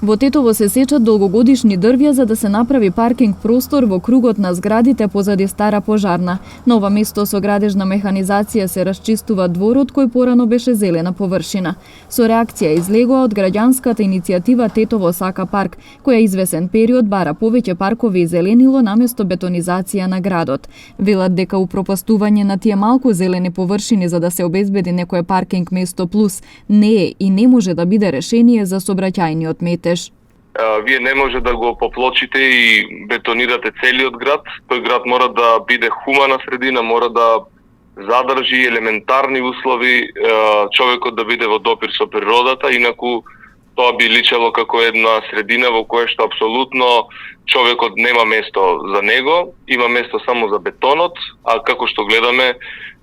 Во Тетово се сечат долгогодишни дрвја за да се направи паркинг простор во кругот на зградите позади стара пожарна. На ова место со градежна механизација се расчистува дворот кој порано беше зелена површина. Со реакција излегоа од граѓанската иницијатива Тетово сака парк, која извесен период бара повеќе паркови и зеленило наместо бетонизација на градот. Велат дека упропастување на тие малку зелени површини за да се обезбеди некое паркинг место плюс не е и не може да биде решение за сообраќајниот метеж. Вие не може да го поплочите и бетонирате целиот град. Тој град мора да биде хумана средина, мора да задржи елементарни услови, човекот да биде во допир со природата, инаку тоа би личело како една средина во која што апсолутно човекот нема место за него, има место само за бетонот, а како што гледаме,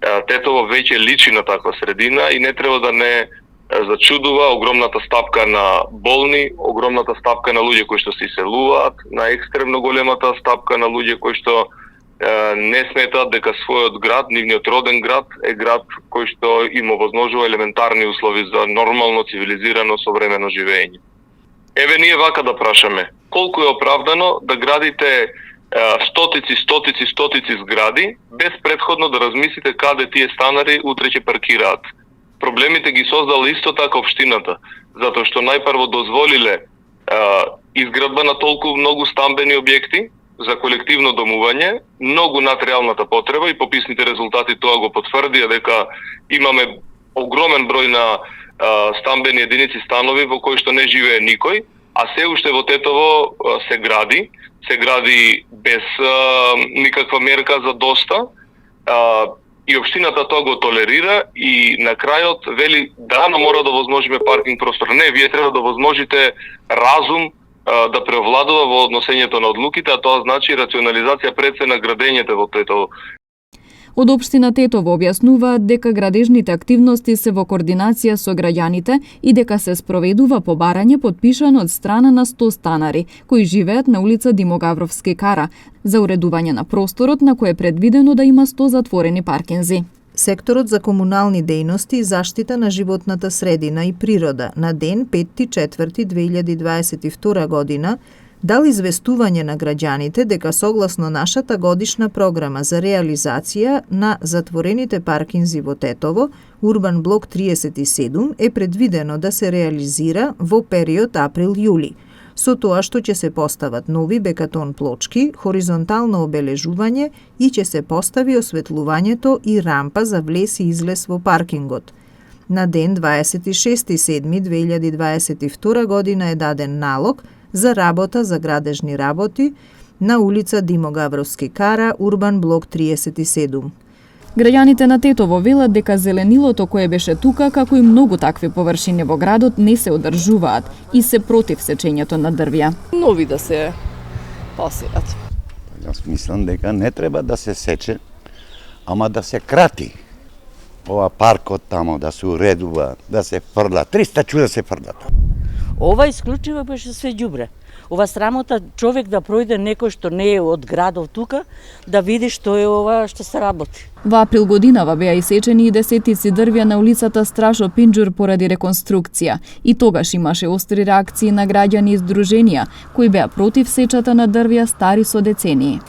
Тетово веќе личи на таква средина и не треба да не зачудува огромната стапка на болни, огромната стапка на луѓе кои што се иселуваат, на екстремно големата стапка на луѓе кои што не сметаат дека својот град, нивниот роден град, е град кој што им овозможува елементарни услови за нормално, цивилизирано, современо живење. Еве ние вака да прашаме, колку е оправдано да градите стотици згради, без претходно да размислите каде тие станари утре ќе паркираат. Проблемите ги создала исто така општината, затоа што најпрво дозволиле изградба на толку многу стамбени објекти за колективно домување, многу над реалната потреба и пописните резултати тоа го потврдија дека имаме огромен број на стамбени единици станови во кои што не живее никој, а се уште во Тетово се гради без никаква мерка за доста. И општината тоа го толерира и на крајот вели да, но мора да возможиме паркинг простор. Не, вие треба да возможите разум да преовладува во односењето на одлуките, а тоа значи рационализација пред се на градењето во Тетово. Од општина Тетово објаснуваат дека градежните активности се во координација со граѓаните и дека се спроведува побарање подпишано од страна на 100 станари кои живеат на улица Димогавровски кара за уредување на просторот на кој е предвидено да има 100 затворени паркинзи. Секторот за комунални дејности и заштита на животната средина и природа на ден 5.4.2022 година дал известување на граѓаните дека согласно нашата годишна програма за реализација на затворените паркинзи во Тетово, Урбан блок 37 е предвидено да се реализира во период април-јули, со тоа што ќе се постават нови бекатон плочки, хоризонтално обележување и ќе се постави осветлувањето и рампа за влез и излез во паркингот. На ден 26.7.2022 година е даден налог за работа за градежни работи на улица Димогавровски кара, Урбан блок 37. Граѓаните на Тетово велат дека зеленилото кое беше тука, како и многу такви површини во градот, не се одржуваат и се против сечењето на дрвја. Нови да се посејат. Јас мислам дека не треба да се сече, ама да се крати. Ова паркот тамо да се уредува, да се фрла, 300 чуда се фрлат. Ова исклучиво беше све ѓубре. Ова срамота човек да пројде некој што не е од градов тука, да види што е ова што се работи. Во април годинава беа исечени и десетици дрвја на улицата Страшо Пинџур поради реконструкција. И тогаш имаше остри реакции на граѓани и здруженија кои беа против сечата на дрвја стари со децении.